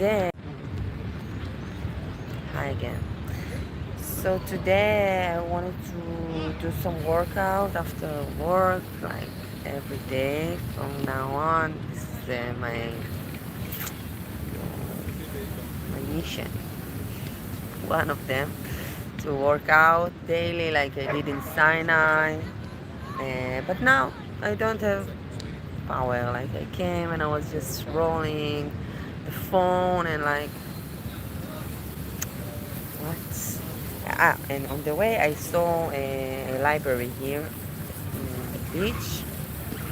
today, hi again. So today I wanted to do some workout after work, like every day from now on. This is my mission, one of them, to work out daily like I did in Sinai. But now I don't have power. Like I came and I was just rolling the phone and like what? And on the way I saw a library here in the beach,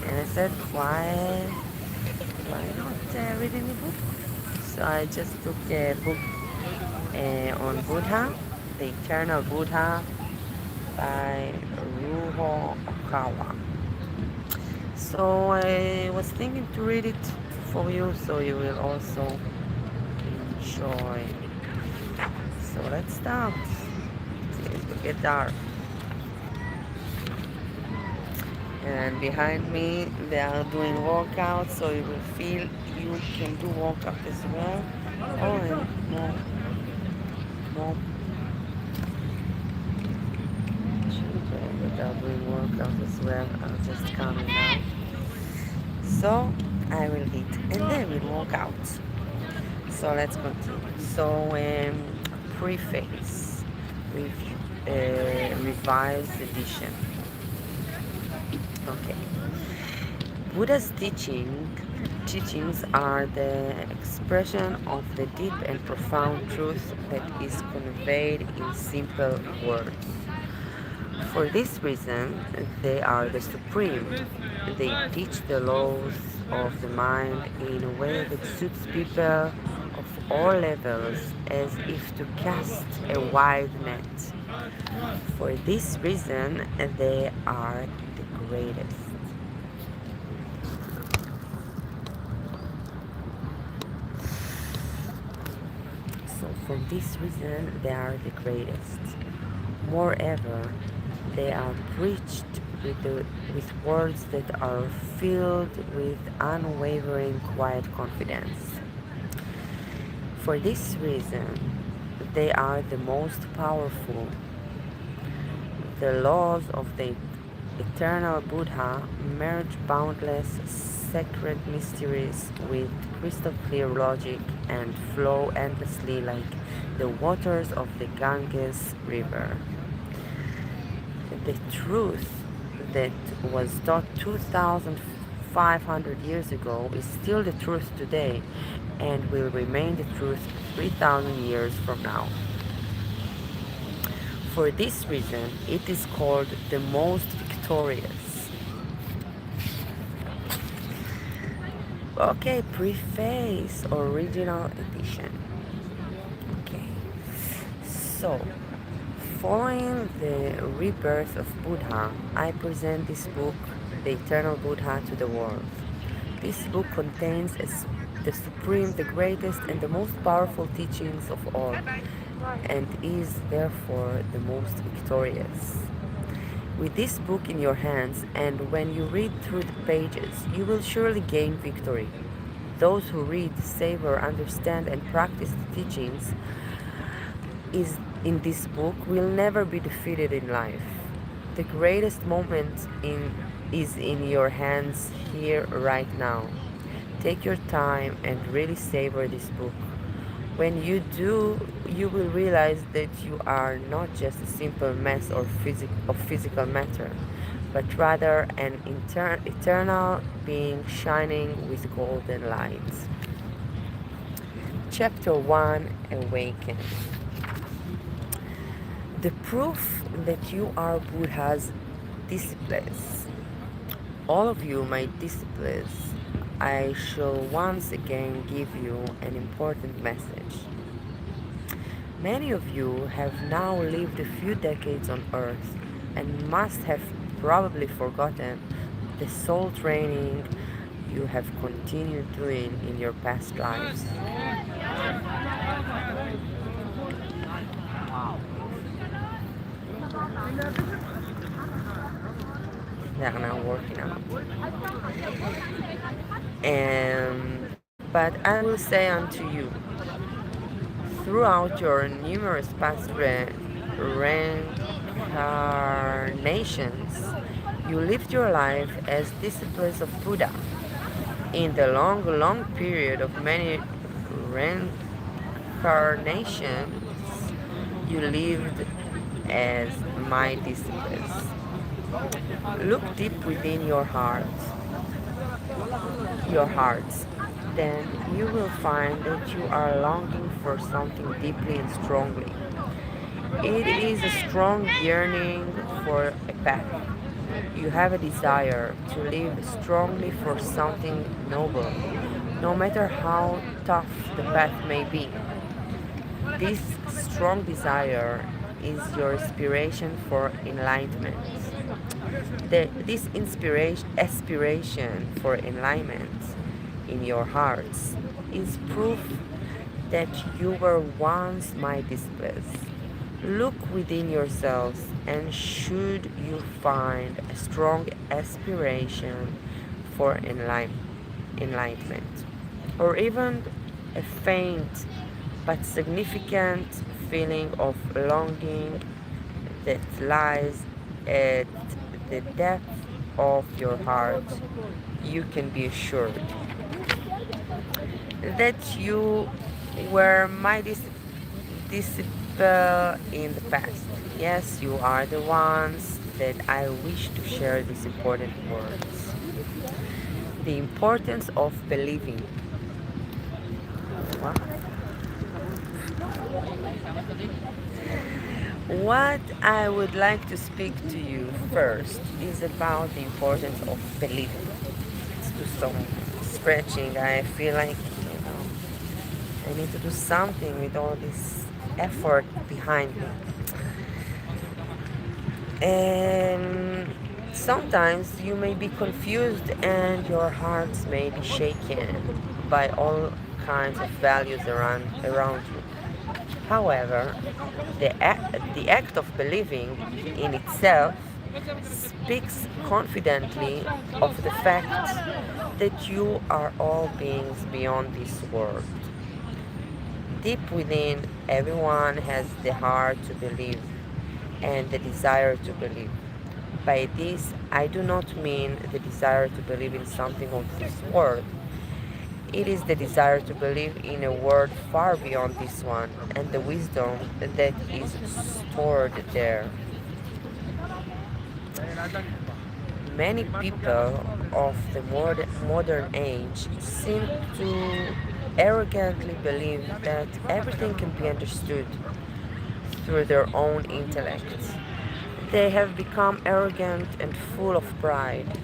and I said, why not reading a book? So I just took a book on Buddha, the Eternal Buddha by Ruho Okawa. So I was thinking to read it for you, so you will also enjoy. So let's start. It will get dark. And behind me they are doing workouts, so you will feel you can do workout as well. Oh, and more children that are doing workout as well are just coming now. So I will eat and then we'll work out. So let's continue. So preface with revised edition. Okay. Buddha's teachings are the expression of the deep and profound truth that is conveyed in simple words. For this reason, they are the supreme. They teach the laws of the mind in a way that suits people of all levels, as if to cast a wide net. For this reason, they are the greatest. So for this reason, they are the greatest. Moreover, they are preached with words that are filled with unwavering quiet confidence. For this reason, they are the most powerful. The laws of the eternal Buddha merge boundless sacred mysteries with crystal clear logic and flow endlessly like the waters of the Ganges River. The truth that was taught 2,500 years ago is still the truth today and will remain the truth 3,000 years from now. For this reason, it is called the most victorious. Okay, preface, original edition. Okay, so following the rebirth of Buddha, I present this book, The Eternal Buddha, to the world. This book contains the supreme, the greatest, and the most powerful teachings of all, and is therefore the most victorious. With this book in your hands, and when you read through the pages, you will surely gain victory. Those who read, savor, understand, and practice the teachings in this book will never be defeated in life. The greatest moment is in your hands here right now. Take your time and really savor this book. When you do, you will realize that you are not just a simple mess of physical matter, but rather an eternal being shining with golden light. Chapter 1, Awaken. The proof that you are Buddha's disciples. All of you, my disciples, I shall once again give you an important message. Many of you have now lived a few decades on earth and must have probably forgotten the soul training you have continued doing in your past lives. They are now working out. But I will say unto you, Throughout your numerous past reincarnations, you lived your life as disciples of Buddha. In the long, long period of many reincarnations, you lived as my disciples. Look deep within your hearts. Then you will find that you are longing for something deeply and strongly. It is a strong yearning for a path. You have a desire to live strongly for something noble, no matter how tough the path may be. This strong desire is your inspiration for enlightenment. This aspiration for enlightenment in your hearts is proof that you were once my disciples. Look within yourselves, and should you find a strong aspiration for enlightenment, or even a faint but significant feeling of longing that lies at the depth of your heart, you can be assured that you were my disciple in the past. Yes, you are the ones that I wish to share these important words. The importance of believing. What I would like to speak to you first is about the importance of believing. Let's do some stretching. I feel like, I need to do something with all this effort behind me. And sometimes you may be confused and your hearts may be shaken by all kinds of values around you. However, the act of believing in itself speaks confidently of the fact that you are all beings beyond this world. Deep within, everyone has the heart to believe and the desire to believe. By this, I do not mean the desire to believe in something of this world. It is the desire to believe in a world far beyond this one and the wisdom that is stored there. Many people of the modern age seem to arrogantly believe that everything can be understood through their own intellect. They have become arrogant and full of pride.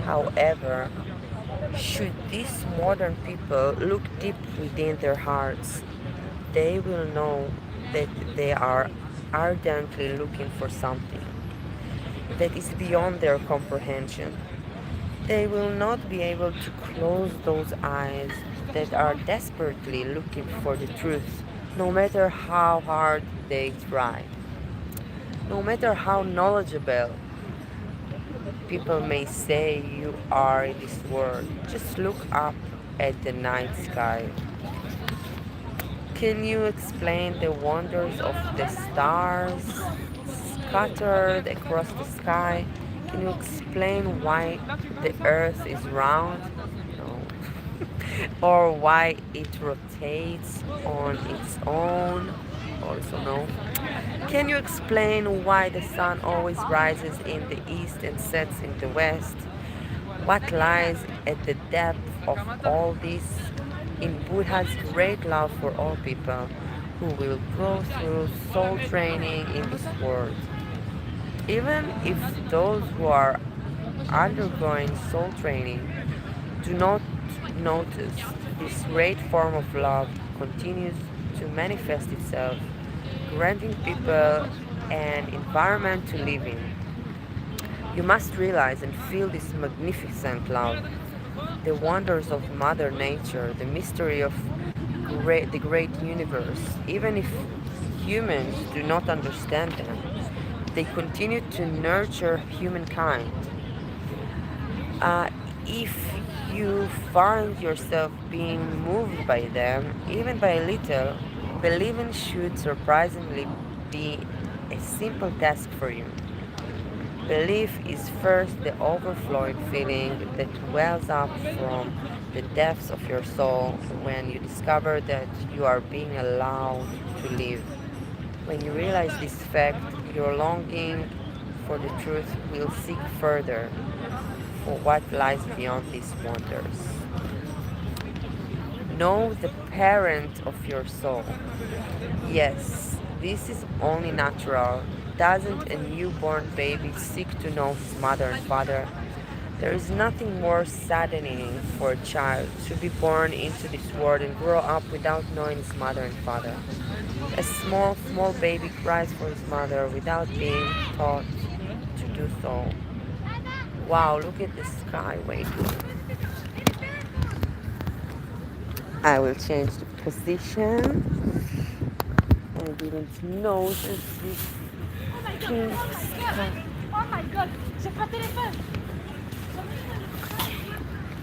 However, should these modern people look deep within their hearts, they will know that they are ardently looking for something that is beyond their comprehension. They will not be able to close those eyes that are desperately looking for the truth, no matter how hard they try. No matter how knowledgeable people may say you are in this world, just look up at the night sky. Can you explain the wonders of the stars scattered across the sky? Can you explain why the earth is round? No. Or why it rotates on its own? Also no. Can you explain why the sun always rises in the east and sets in the west? What lies at the depth of all this? In Buddha's great love for all people who will go through soul training in this world. Even if those who are undergoing soul training do not notice, this great form of love continues to manifest itself, granting people an environment to live in. You must realize and feel this magnificent love, the wonders of Mother Nature, the mystery of the great universe. Even if humans do not understand them, they continue to nurture humankind. If you find yourself being moved by them, even by a little, Believing should surprisingly be a simple task for you. Belief is first the overflowing feeling that wells up from the depths of your soul when you discover that you are being allowed to live. When you realize this fact, your longing for the truth will seek further for what lies beyond these wonders. Know the parent of your soul. Yes, this is only natural. Doesn't a newborn baby seek to know his mother and father? There is nothing more saddening for a child to be born into this world and grow up without knowing his mother and father. A small baby cries for his mother without being taught to do so. Wow, look at the sky. Wait. I will change the position. I didn't notice this pink sky. Oh my god, j'ai pas téléphone.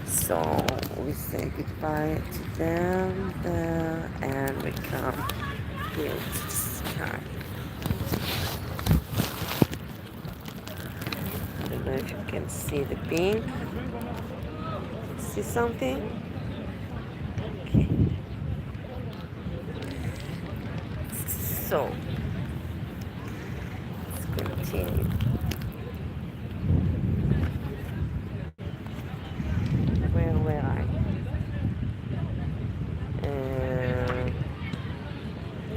So we say goodbye to them there and we come here to the sky. I don't know if you can see the pink. See something? Okay. So let's continue. Where were I?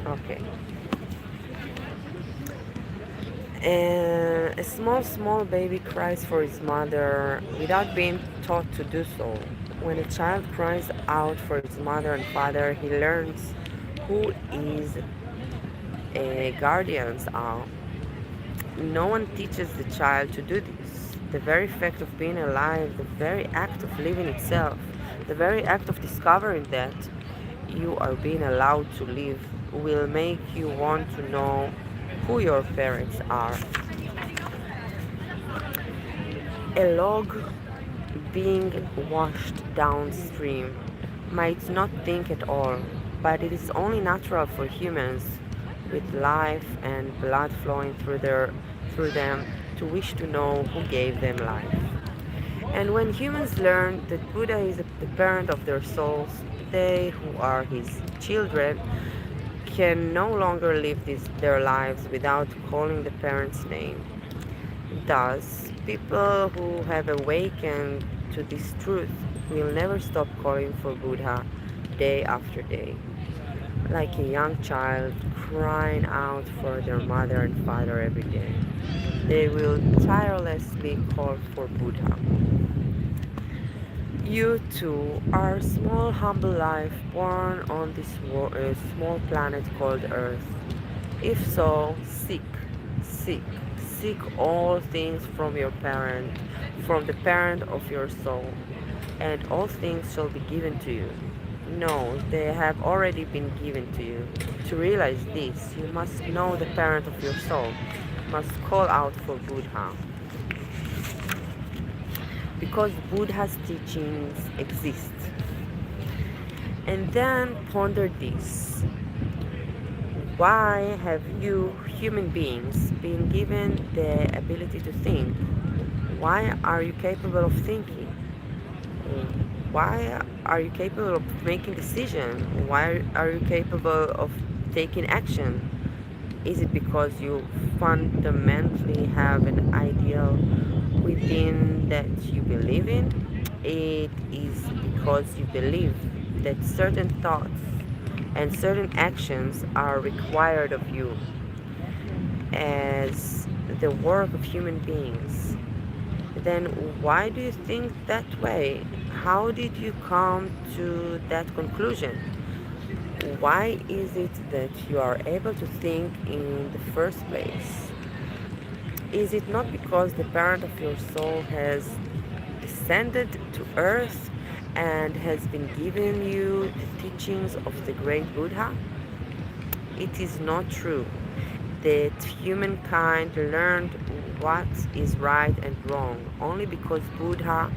Okay. A small baby cries for his mother without being taught to do so. When a child cries out for his mother and father, he learns who his guardians are. No one teaches the child to do this. The very fact of being alive, the very act of living itself, the very act of discovering that you are being allowed to live will make you want to know who your parents are. A log being washed downstream might not think at all, but it is only natural for humans with life and blood flowing through them to wish to know who gave them life. And when humans learn that Buddha is the parent of their souls, they who are his children can no longer live their lives without calling the parent's name. Thus, people who have awakened to this truth will never stop calling for Buddha day after day, like a young child crying out for their mother and father every day. They will tirelessly call for Buddha. You too are a small, humble life born on this small planet called Earth. If so, seek, seek all things from your parent, from the parent of your soul, and all things shall be given to you. No, they have already been given to you. To realize this, you must know the parent of your soul, must call out for Buddha. Because Buddha's teachings exist. And then ponder this. Why have you, human beings, been given the ability to think? Why are you capable of thinking? Why are you capable of making decisions? Why are you capable of taking action? Is it because you fundamentally have an ideal within that you believe in? It is because you believe that certain thoughts and certain actions are required of you as the work of human beings. Then why do you think that way? How did you come to that conclusion? Why is it that you are able to think in the first place? Is it not because the parent of your soul has descended to earth and has been giving you the teachings of the great Buddha? It is not true that humankind learned what is right and wrong only because Buddha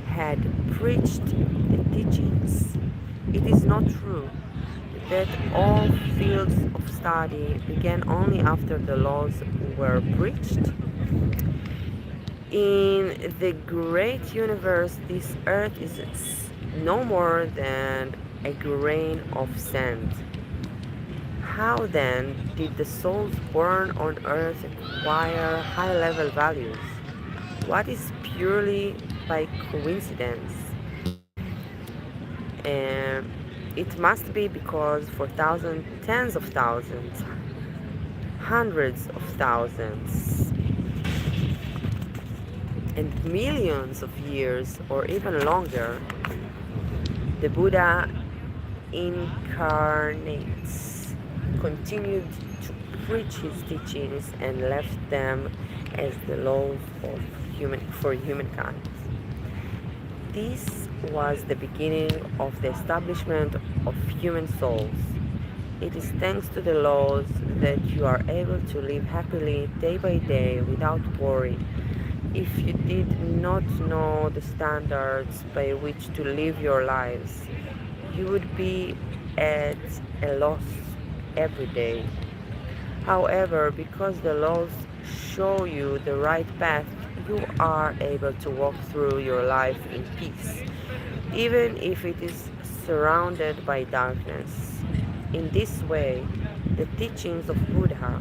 had preached the teachings. It is not true. that all fields of study began only after the laws were preached? In the great universe, this earth is no more than a grain of sand. How then did the souls born on earth acquire high level values? What is purely by coincidence? And it must be because for thousands, tens of thousands, hundreds of thousands, and millions of years, or even longer, the Buddha incarnates, continued to preach his teachings, and left them as the laws of for humankind. This was the beginning of the establishment of human souls. It is thanks to the laws that you are able to live happily day by day without worry. If you did not know the standards by which to live your lives, you would be at a loss every day. However, because the laws show you the right path, you are able to walk through your life in peace, even if it is surrounded by darkness. In this way, the teachings of Buddha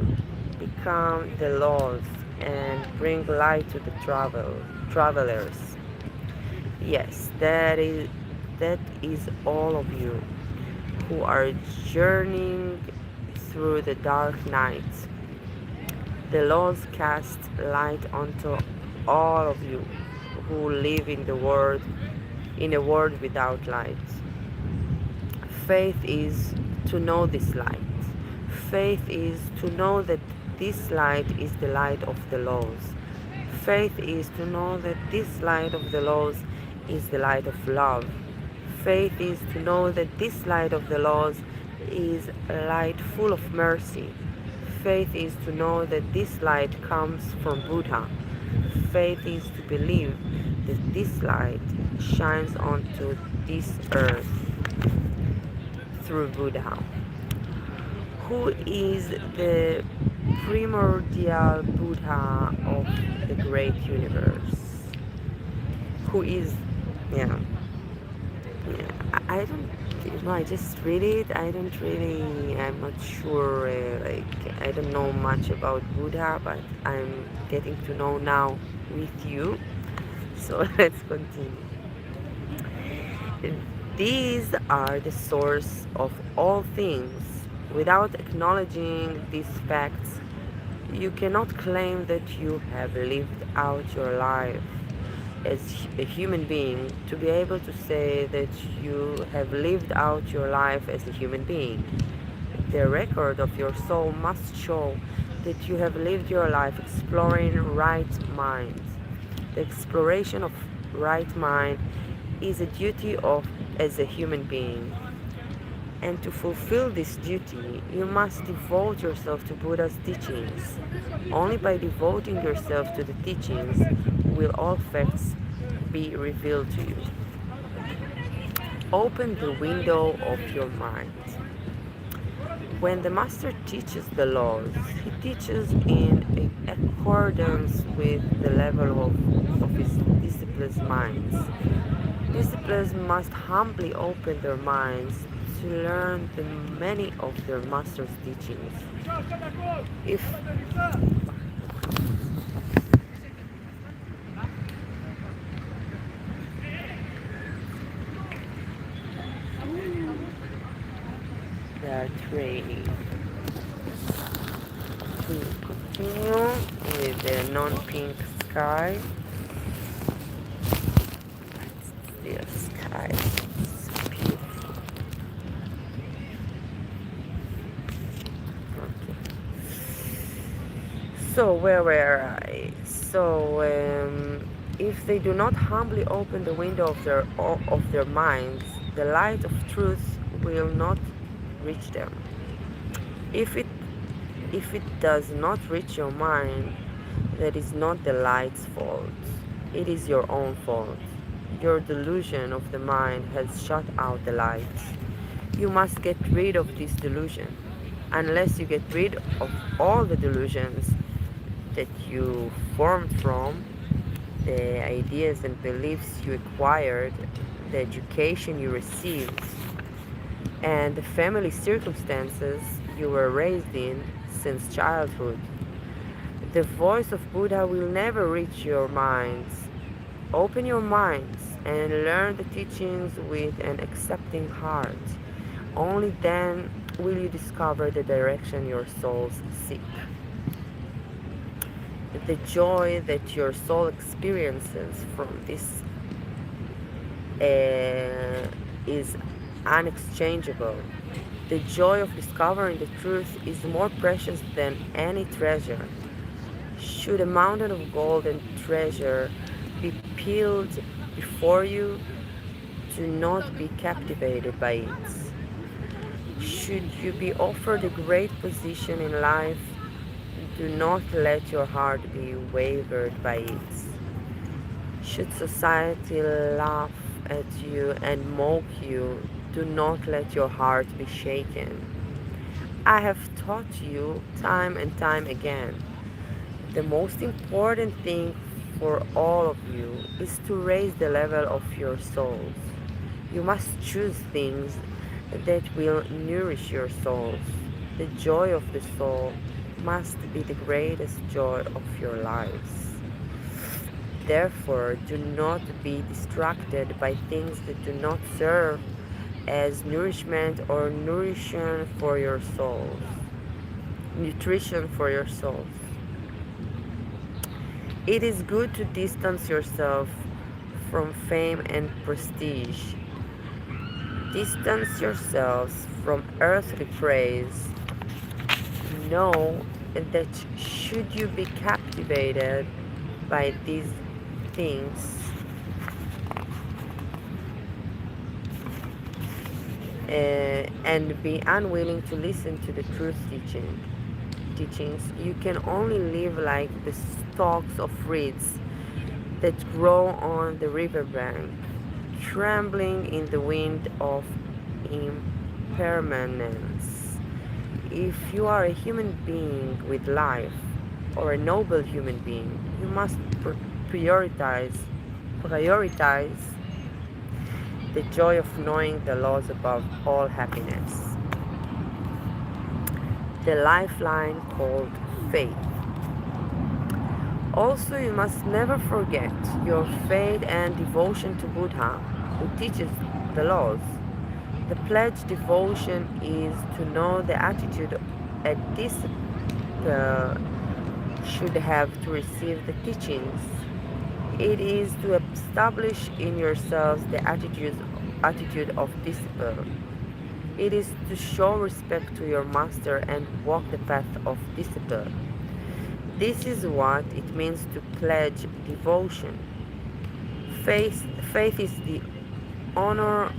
become the laws and bring light to the travelers. Yes, that is all of you who are journeying through the dark night. The laws cast light onto all of you who live in a world without light. Faith is to know this light. Faith is to know that this light is the light of the laws. Faith is to know that this light of the laws is the light of love. Faith is to know that this light of the laws is a light full of mercy. Faith is to know that this light comes from Buddha. Faith is to believe that this light shines onto this earth through Buddha, who is the primordial Buddha of the great universe. Who is, yeah, I don't, I just read it. I'm not sure, I don't know much about Buddha, but I'm getting to know now with you. So let's continue. These are the source of all things. Without acknowledging these facts, you cannot claim that you have lived out your life as a human being. To be able to say that you have lived out your life as a human being, the record of your soul must show that you have lived your life exploring right mind. The exploration of right mind is a duty of as a human being. And to fulfill this duty, you must devote yourself to Buddha's teachings. Only by devoting yourself to the teachings will all facts be revealed to you. Open the window of your mind. When the master teaches the laws, he teaches in accordance with the level of his disciples' minds. Disciples must humbly open their minds to learn the many of their master's teachings. If they are training to continue with the non-pink sky, the sky is beautiful. Okay. So where were I? So if they do not humbly open the window of their minds, the light of truth will not reach them. If it does not reach your mind, that is not the light's fault. It is your own fault. Your delusion of the mind has shut out the light. You must get rid of this delusion. Unless you get rid of all the delusions that you formed from, the ideas and beliefs you acquired, the education you received, and the family circumstances you were raised in since childhood, the voice of Buddha will never reach your minds. Open your minds and learn the teachings with an accepting heart. Only then will you discover the direction your souls seek. The joy that your soul experiences from this is unexchangeable. The joy of discovering the truth is more precious than any treasure. Should a mountain of gold and treasure be peeled before you, do not be captivated by it. Should you be offered a great position in life, do not let your heart be wavered by it. Should society laugh at you and mock you, do not let your heart be shaken. I have taught you time and time again. The most important thing for all of you is to raise the level of your souls. You must choose things that will nourish your souls. The joy of the soul must be the greatest joy of your lives. Therefore, do not be distracted by things that do not serve as nourishment or nutrition for your souls. Nutrition for your souls. It is good to distance yourself from fame and prestige. Distance yourselves from earthly praise. Know that should you be captivated by these things, and be unwilling to listen to the truth teachings, you can only live like the stalks of reeds that grow on the riverbank, trembling in the wind of impermanence. If you are a human being with life, or a noble human being, you must prioritize the joy of knowing the laws above all happiness. The lifeline called faith. Also, you must never forget your faith and devotion to Buddha, who teaches the laws. The pledge devotion is to know the attitude a disciple should have to receive the teachings. It is to establish in yourselves the attitude of disciple. It is to show respect to your master and walk the path of discipline. This is what it means to pledge devotion. Faith is to honor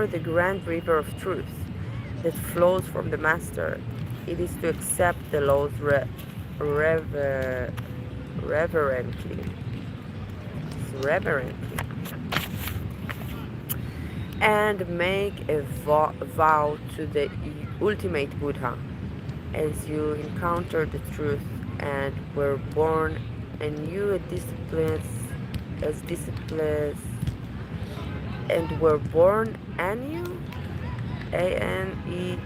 the grand river of truth that flows from the master. It is to accept the laws reverently, and make a vow to the ultimate Buddha. As you encounter the truth and were born anew as disciples, and were born anew, anew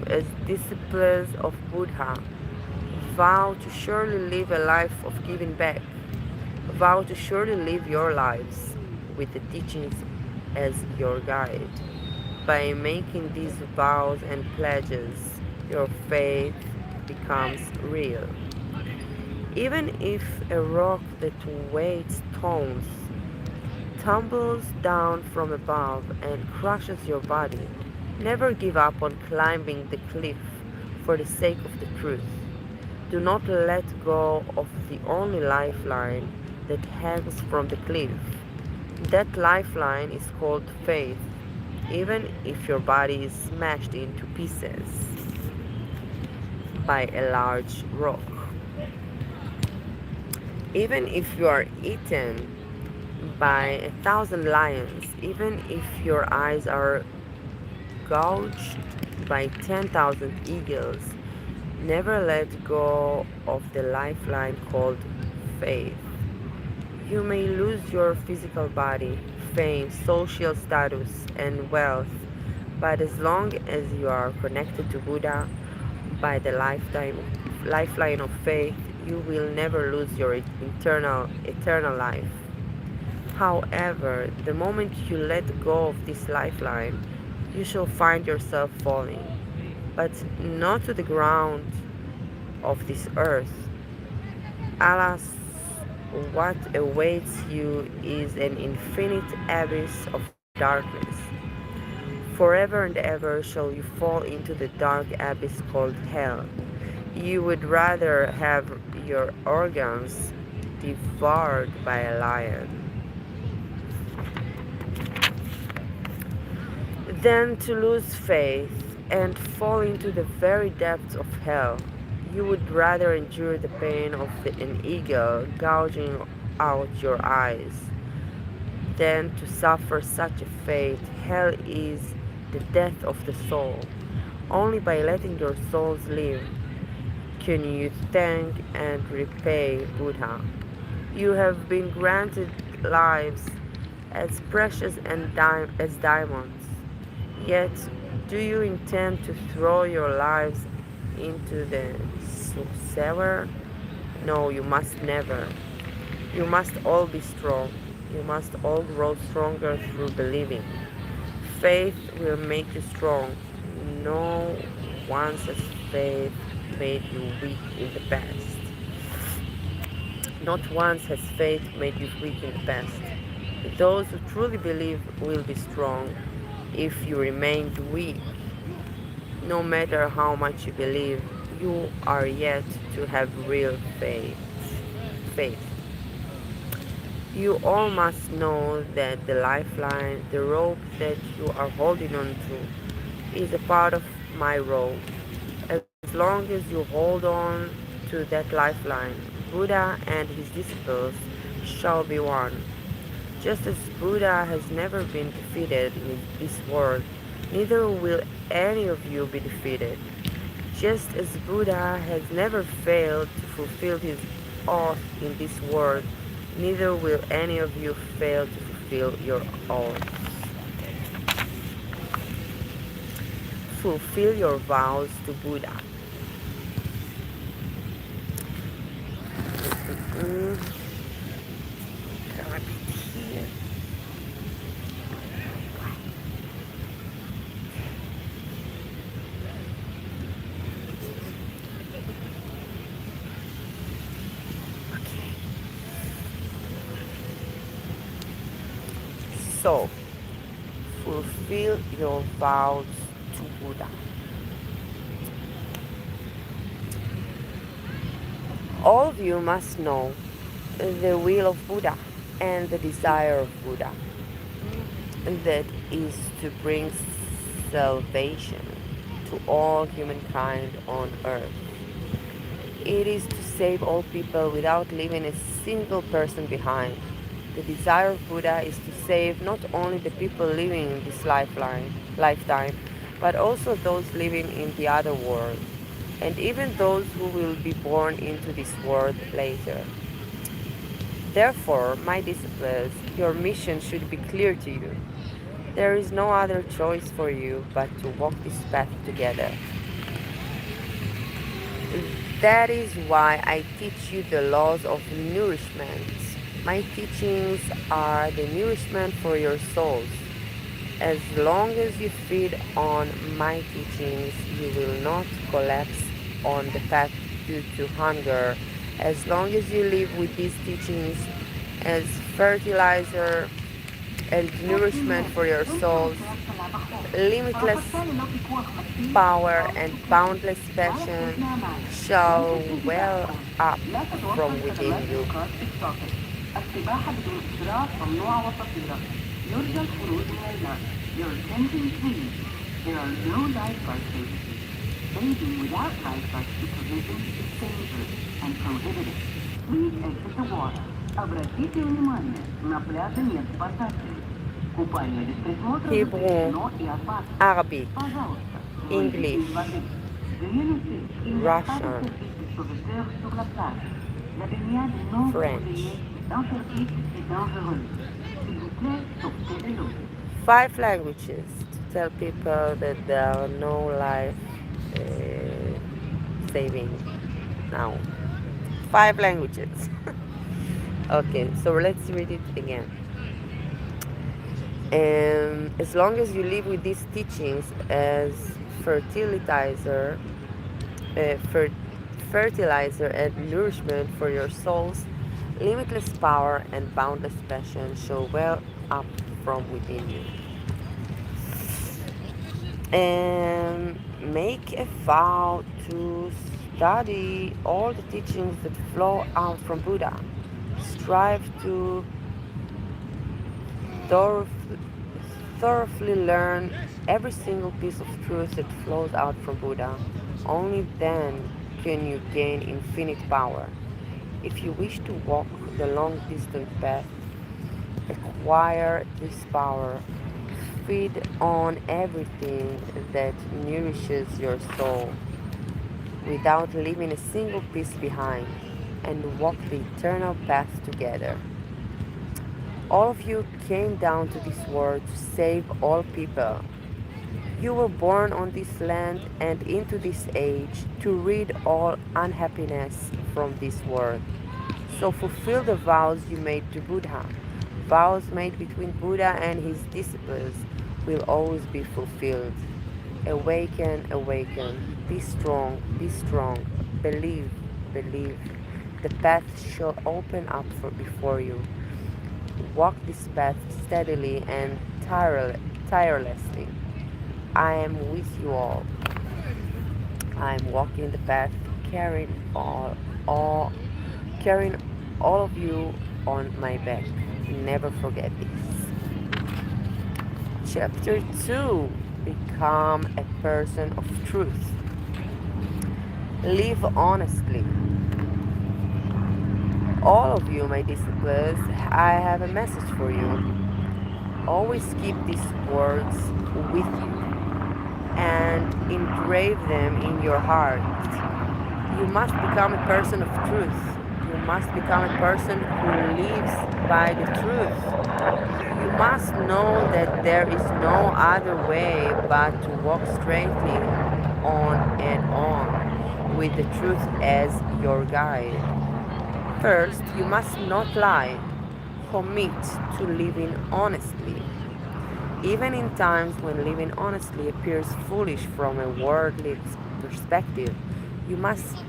as disciples of Buddha, vow to surely live a life of giving back. Vow to surely live your lives with the teachings as your guide. By making these vows and pledges, your faith becomes real. Even if a rock that weighs tons tumbles down from above and crushes your body, never give up on climbing the cliff for the sake of the truth. Do not let go of the only lifeline that hangs from the cliff. That lifeline is called faith, even if your body is smashed into pieces by a large rock. Even if you are eaten by 1,000 lions, even if your eyes are gouged by 10,000 eagles. Never let go of the lifeline called faith. You may lose your physical body, fame, social status, and wealth, but as long as you are connected to Buddha by the lifeline of faith, you will never lose your eternal life. However, the moment you let go of this lifeline, you shall find yourself falling, but not to the ground of this earth. Alas, what awaits you is an infinite abyss of darkness. Forever and ever shall you fall into the dark abyss called hell. You would rather have your organs devoured by a lion than to lose faith and fall into the very depths of hell. You would rather endure the pain of an eagle gouging out your eyes than to suffer such a fate. Hell is the death of the soul. Only by letting your souls live can you thank and repay Buddha. You have been granted lives as precious as diamonds. Yet, do you intend to throw your lives into the sewer? No, you must never. You must all be strong. You must all grow stronger through believing. Faith will make you strong. No once has faith made you weak in the past. Not once has faith made you weak in the past. Those who truly believe will be strong. If you remained weak, no matter how much you believe, you are yet to have real faith. You all must know that the lifeline, the rope that you are holding on to, is a part of my rope. As long as you hold on to that lifeline, Buddha and his disciples shall be one. Just as Buddha has never been defeated in this world, neither will any of you be defeated. Just as Buddha has never failed to fulfill his oath in this world, neither will any of you fail to fulfill your oath. Fulfill your vows to Buddha. Mm, can I repeat here? Okay. So, fulfill your vows to Buddha. All of you must know the will of Buddha and the desire of Buddha, that is to bring salvation to all humankind on earth. It is to save all people without leaving a single person behind. The desire of Buddha is to save not only the people living in this lifetime, but also those living in the other world, and even those who will be born into this world later. Therefore, my disciples, your mission should be clear to you. There is no other choice for you but to walk this path together. That is why I teach you the laws of nourishment. My teachings are the nourishment for your souls. As long as you feed on my teachings, you will not collapse on the path due to hunger. As long as you live with these teachings as fertilizer and nourishment for your souls, limitless power and boundless passion shall well up from within you. السباحة بدون اشتراك ممنوعة وخطيرة. يرجى الخروج من الماء. Your attention please. There are no lifeguard services. Bathing without lifeguard supervision is dangerous and prohibited. Please exit the water. Обратите внимание, на пляже нет спасателей. Купание без присмотра Hebrew, запрещено и опасно. Arabic, Пожалуййста, выйдите English, из воды. Veuillez il n'y a pas de Russian, service de sauveteur sur la plage. La baignade non French. surveillée est interdite et dangereuse. S'il vous plaît, sortez de l'eau. 5 languages to tell people that there are no life saving now. 5 languages. Okay, so let's read it again. As long as you live with these teachings as fertilizer, uh, fer- fertilizer and nourishment for your souls, limitless power and boundless passion shall well up from within you. And make a vow to study all the teachings that flow out from Buddha. Strive to thoroughly learn every single piece of truth that flows out from Buddha. Only then can you gain infinite power. If you wish to walk the long distance path, acquire this power. Feed on everything that nourishes your soul without leaving a single piece behind, and walk the eternal path together. All of you came down to this world to save all people. You were born on this land and into this age to rid all unhappiness from this world. So fulfill the vows you made to Buddha. Vows made between Buddha and his disciples will always be fulfilled. Awaken, awaken. Be strong, be strong. Believe, believe. The path shall open up before you. Walk this path steadily and tirelessly. I am with you all. I am walking the path, carrying all, carrying all of you on my back. Never forget this. Chapter 2. Become a person of truth. Live honestly. All of you, my disciples, I have a message for you. Always keep these words with you and engrave them in your heart. You must become a person of truth. You must become a person who lives by the truth. You must know that there is no other way but to walk straightly on and on with the truth as your guide. First, you must not lie. Commit to living honestly. Even in times when living honestly appears foolish from a worldly perspective, you must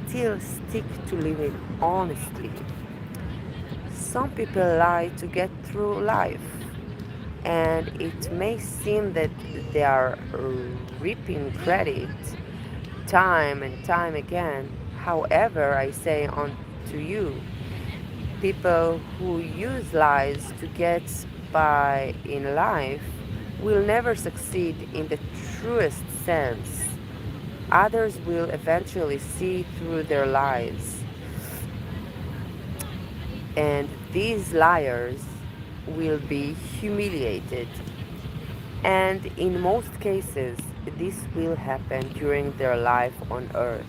still stick to living honestly. Some people lie to get through life, and it may seem that they are reaping credit time and time again. However, I say unto you, people who use lies to get by in life will never succeed in the truest sense. Others will eventually see through their lies, and these liars will be humiliated. And in most cases, this will happen during their life on earth.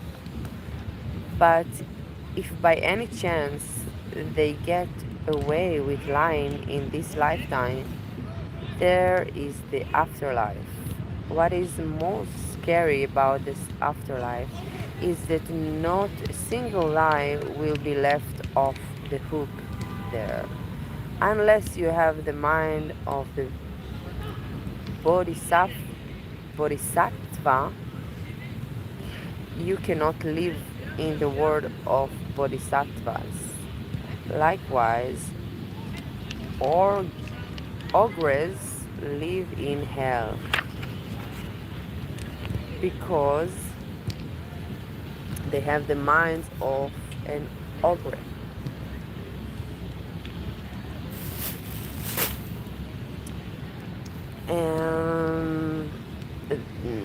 But if by any chance they get away with lying in this lifetime, there is the afterlife. What is most scary about this afterlife is that not a single lie will be left off the hook there. Unless you have the mind of the bodhisattva, you cannot live in the world of bodhisattvas. Likewise, ogres live in hell because they have the minds of an ogre. And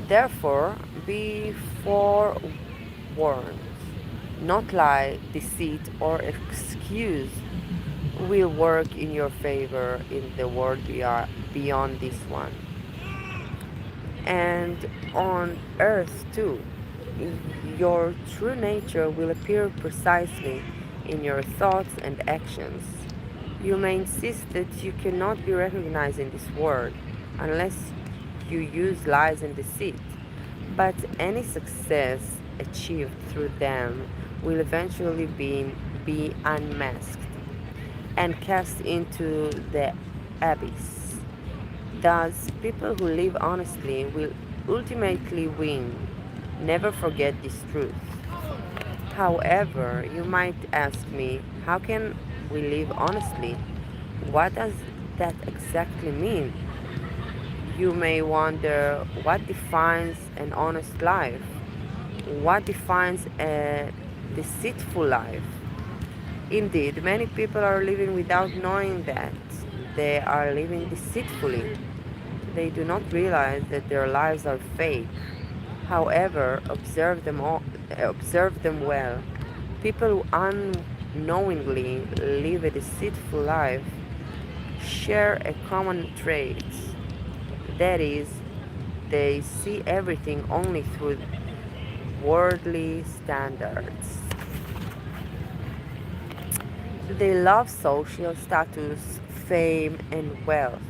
therefore, be forewarned. Not lie, deceit, or excuse will work in your favor in the world beyond this one. And on earth too, your true nature will appear precisely in your thoughts and actions. You may insist that you cannot be recognized in this world unless you use lies and deceit, but any success achieved through them will eventually be unmasked and cast into the abyss. Thus, people who live honestly will ultimately win. Never forget this truth. However, you might ask me, how can we live honestly? What does that exactly mean? You may wonder what defines an honest life? What defines a deceitful life? Indeed, many people are living without knowing that they are living deceitfully. They do not realize that their lives are fake. However, observe them well. People who unknowingly live a deceitful life share a common trait. That is, they see everything only through worldly standards. They love social status, fame, and wealth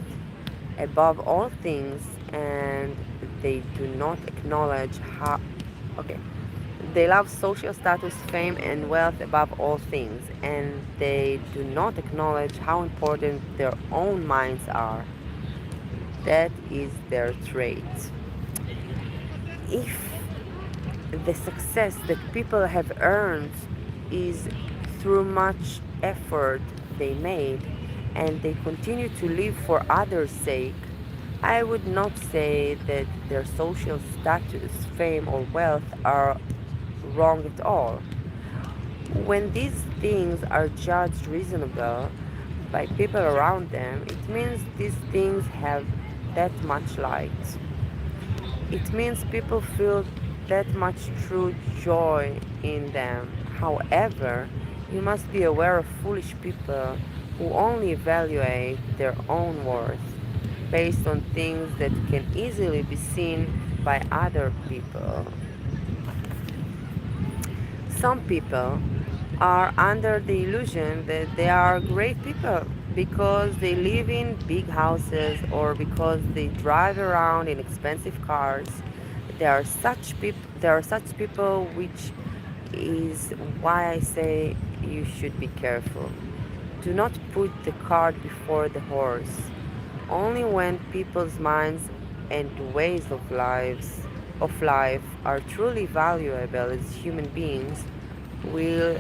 above all things, and they do not acknowledge how. Okay. They love social status, fame, and wealth above all things, and they do not acknowledge how important their own minds are. That is their trait. If the success that people have earned is through much effort they made and they continue to live for others' sake, I would not say that their social status, fame, or wealth are wrong at all. When these things are judged reasonable by people around them, it means these things have that much light. It means people feel that much true joy in them. However, you must be aware of foolish people who only evaluate their own worth based on things that can easily be seen by other people. Some people are under the illusion that they are great people because they live in big houses or because they drive around in expensive cars. There are such people, which is why I say you should be careful. Do not put the cart before the horse. Only when people's minds and ways of life are truly valuable as human beings will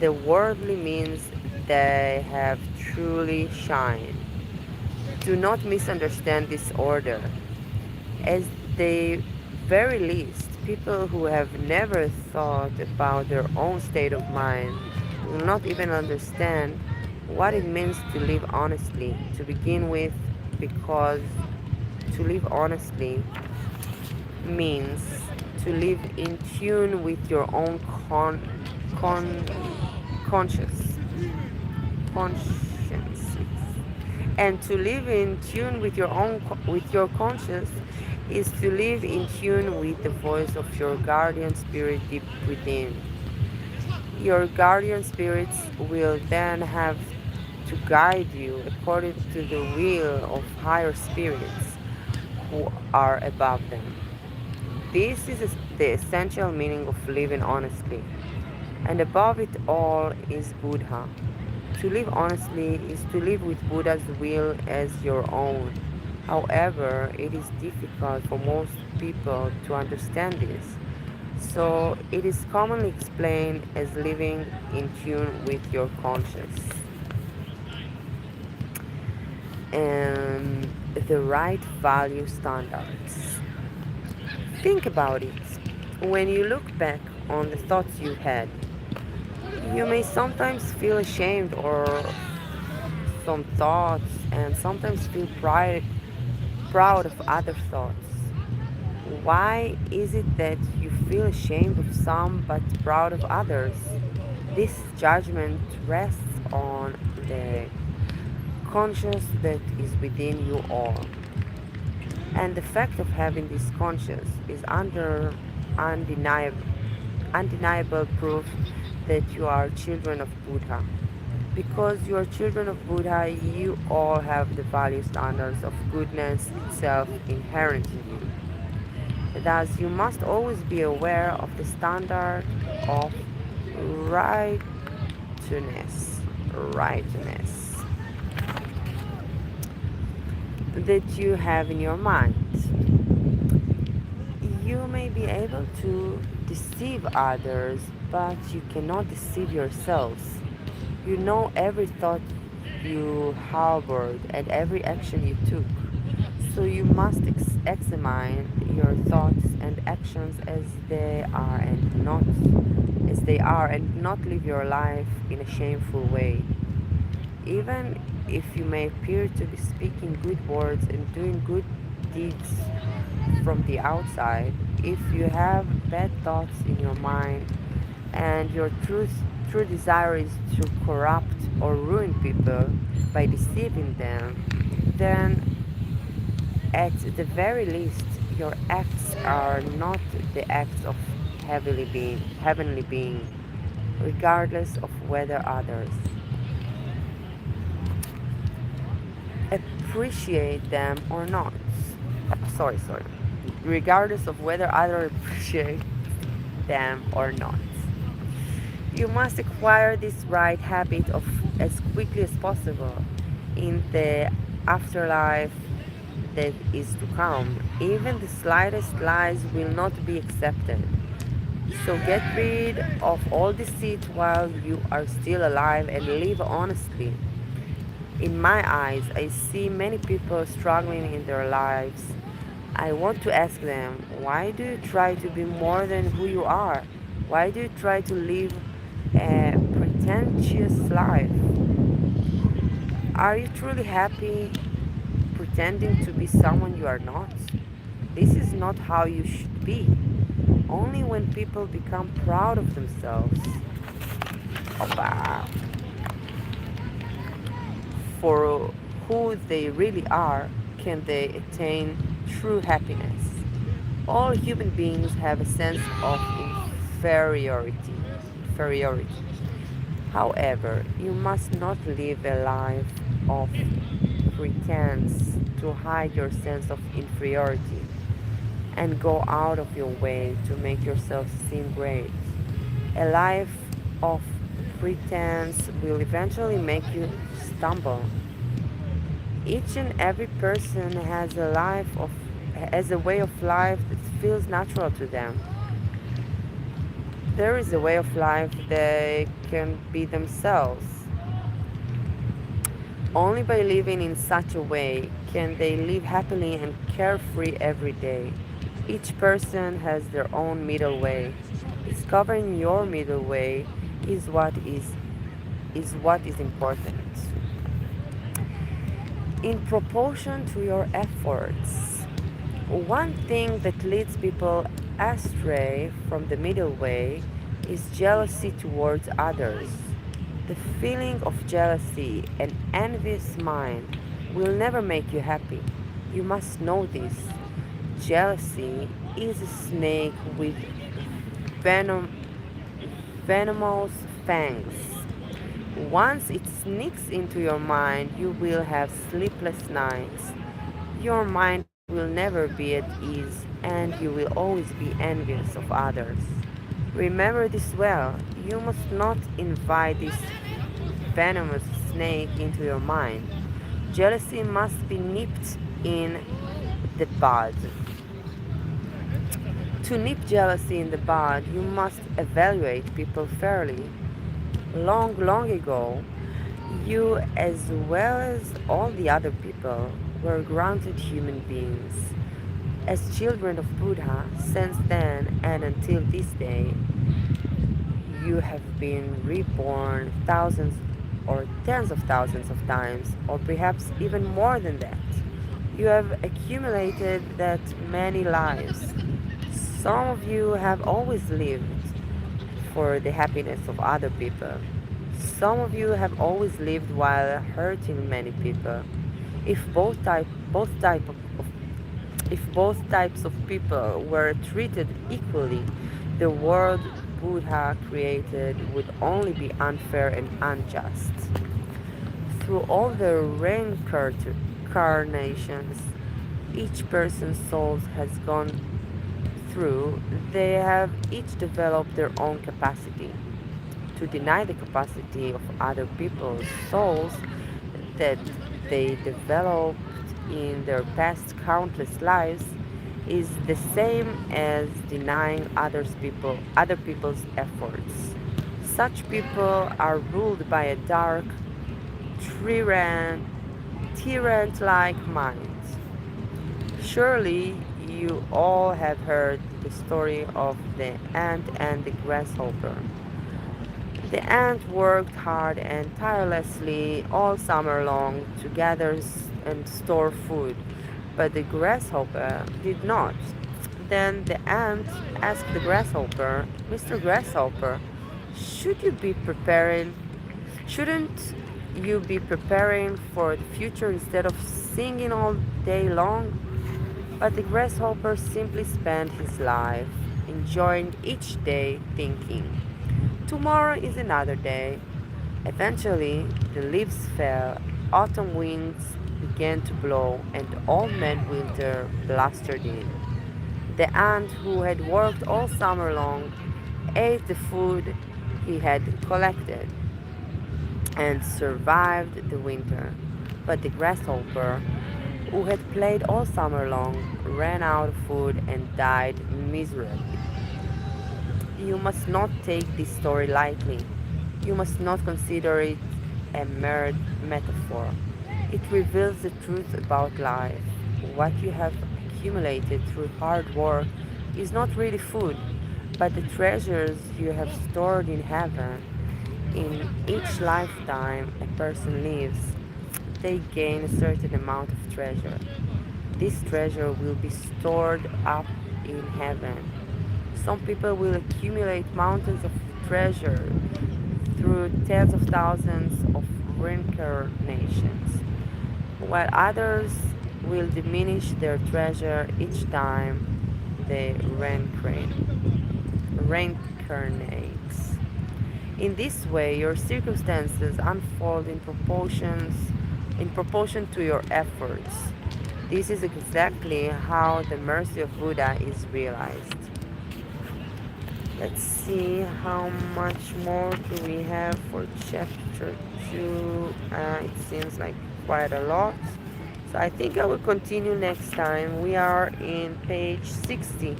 the worldly means they have truly shine. Do not misunderstand this order. As the very least, people who have never thought about their own state of mind will not even understand what it means to live honestly to begin with, because to live honestly means to live in tune with your own con- conscious conscience. And to live in tune with with your conscience is to live in tune with the voice of your guardian spirit deep within. Your guardian spirits will then have to guide you according to the will of higher spirits who are above them. This is the essential meaning of living honestly. And above it all is Buddha. To live honestly is to live with Buddha's will as your own. However, it is difficult for most people to understand this. So it is commonly explained as living in tune with your conscience and the right value standards. Think about it. When you look back on the thoughts you had, you may sometimes feel ashamed or some thoughts and sometimes feel proud of other thoughts. Why is it that you feel ashamed of some but proud of others? This judgment rests on the conscious that is within you all. And the fact of having this conscious is undeniable, undeniable proof that you are children of Buddha. Because you are children of Buddha, you all have the value standards of goodness itself inherent in you. Thus, you must always be aware of the standard of righteousness, righteousness that you have in your mind. You may be able to deceive others, but you cannot deceive yourselves. You know every thought you harbored and every action you took. So you must examine your thoughts and actions as they are and not live your life in a shameful way. Even if you may appear to be speaking good words and doing good deeds from the outside, if you have bad thoughts in your mind and your true desire is to corrupt or ruin people by deceiving them, then at the very least your acts are not the acts of heavenly being, regardless of whether others appreciate them or not. Sorry. Regardless of whether others appreciate them or not. You must acquire this right habit of as quickly as possible in the afterlife that is to come. Even the slightest lies will not be accepted. So get rid of all deceit while you are still alive and live honestly. In my eyes, I see many people struggling in their lives. I want to ask them, why do you try to be more than who you are? Why do you try to live a pretentious life? Are you truly happy pretending to be someone you are not? This is not how you should be. Only when people become proud of themselves, Opa, for who they really are, can they attain true happiness. All human beings have a sense of inferiority. However, you must not live a life of pretense to hide your sense of inferiority and go out of your way to make yourself seem great. A life of pretense will eventually make you stumble. Each and every person has a way of life that feels natural to them. There is a way of life they can be themselves. Only by living in such a way can they live happily and carefree every day. Each person has their own middle way. Discovering your middle way is what is important. In proportion to your efforts. One thing that leads people astray from the middle way is jealousy towards others. The feeling of jealousy and envious mind will never make you happy. You must know this. Jealousy is a snake with venom, venomous fangs. Once it sneaks into your mind, you will have sleepless nights. Your mind will never be at ease, and you will always be envious of others. Remember this well. You must not invite this venomous snake into your mind. Jealousy must be nipped in the bud. To nip jealousy in the bud, you must evaluate people fairly. Long ago, you, as well as all the other people, were granted human beings. As children of Buddha, since then and until this day, you have been reborn thousands or tens of thousands of times, or perhaps even more than that. You have accumulated that many lives. Some of you have always lived for the happiness of other people. Some of you have always lived while hurting many people. If both types of people were treated equally, the world Buddha created would only be unfair and unjust. Through all the reincarnations each person's soul has gone through, they have each developed their own capacity. To deny the capacity of other people's souls that they developed in their past countless lives is the same as denying other people's efforts. Such people are ruled by a dark, tyrant-like mind. Surely you all have heard the story of the ant and the grasshopper. The ant worked hard and tirelessly all summer long to gather and store food, but the grasshopper did not. Then the ant asked the grasshopper, "Mr. Grasshopper, should you be preparing shouldn't you be preparing for the future instead of singing all day long?" But the grasshopper simply spent his life enjoying each day, thinking, "Tomorrow is another day." Eventually, the leaves fell, autumn winds began to blow, and old man winter blustered in. The ant, who had worked all summer long, ate the food he had collected and survived the winter. But the grasshopper, who had played all summer long, ran out of food and died miserably. You must not take this story lightly. You must not consider it a mere metaphor. It reveals the truth about life. What you have accumulated through hard work is not really food, but the treasures you have stored in heaven. In each lifetime a person lives, they gain a certain amount of treasure. This treasure will be stored up in heaven. Some people will accumulate mountains of treasure through tens of thousands of reincarnations, while others will diminish their treasure each time they reincarnate. In this way, your circumstances unfold in proportion to your efforts. This is exactly how the mercy of Buddha is realized. Let's see how much more do we have for chapter 2. It seems like quite a lot. So I think I will continue next time. We are in page 60.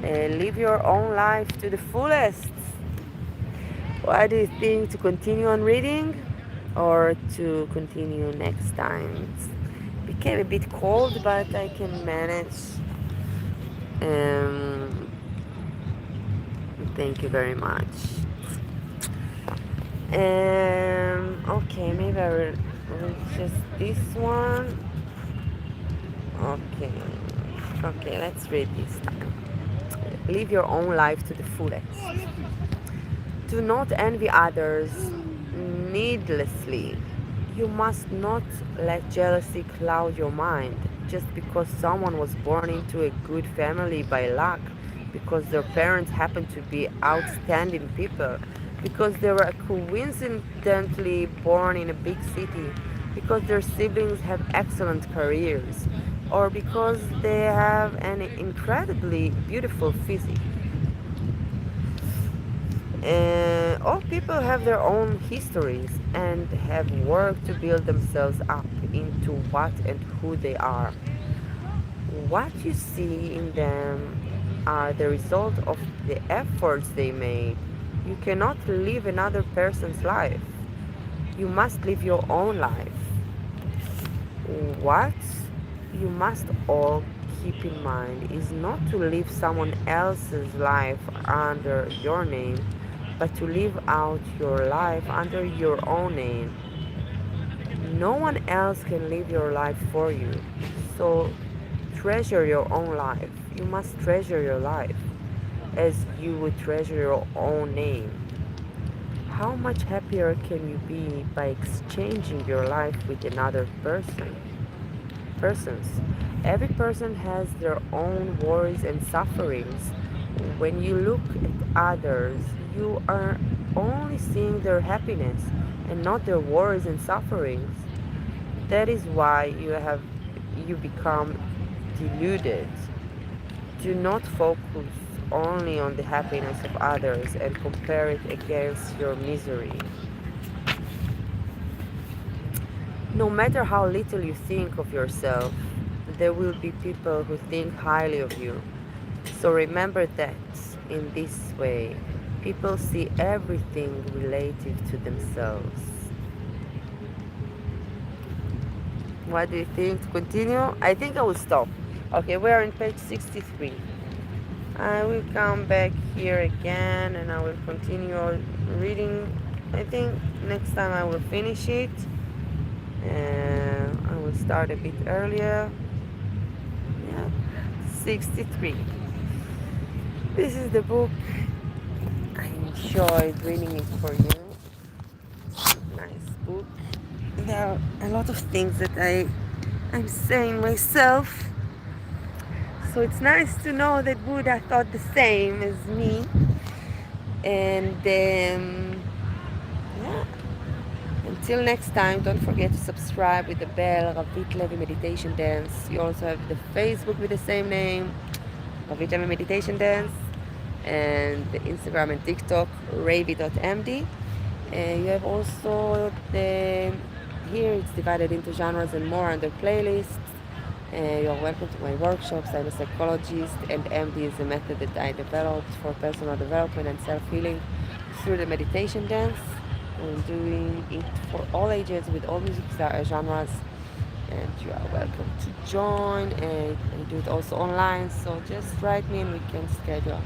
Live your own life to the fullest. What do you think? To continue on reading or to continue next time? It became a bit cold, but I can manage. Thank you very much. Okay, maybe I will just this one. Okay, let's read this time. Live your own life to the fullest. Do not envy others needlessly. You must not let jealousy cloud your mind. Just because someone was born into a good family by luck, because their parents happen to be outstanding people, because they were coincidentally born in a big city, because their siblings have excellent careers, or because they have an incredibly beautiful physique. All people have their own histories and have worked to build themselves up into what and who they are. What you see in them are the result of the efforts they made. You cannot live another person's life. You must live your own life. What you must all keep in mind is not to live someone else's life under your name, but to live out your life under your own name. No one else can live your life for you. So treasure your own life. You must treasure your life as you would treasure your own name. How much happier can you be by exchanging your life with another persons? Every person has their own worries and sufferings. When you look at others, you are only seeing their happiness and not their worries and sufferings. That is why you become deluded. Do not focus only on the happiness of others and compare it against your misery. No matter how little you think of yourself, there will be people who think highly of you. So remember that in this way, people see everything relative to themselves. What do you think? To continue? I think I will stop. Okay, we are on page 63. I will come back here again and I will continue reading. I think next time I will finish it. And I will start a bit earlier. Yeah, 63. This is the book. I enjoyed reading it for you. Nice book. There are a lot of things that I'm saying myself. So it's nice to know that Buddha thought the same as me. And yeah. Until next time, don't forget to subscribe with the bell, Ravit Levi Meditation Dance. You also have the Facebook with the same name, Ravit Levi Meditation Dance, and the Instagram and TikTok, ravy.md. And you have also here it's divided into genres and more under playlists. You're welcome to my workshops. I'm a psychologist, and MD is a method that I developed for personal development and self-healing through the meditation dance. I'm doing it for all ages with all music genres, and you are welcome to join. And I do it also online, so just write me and we can schedule.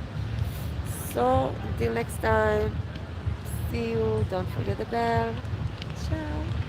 So until next time, see you. Don't forget the bell. Ciao.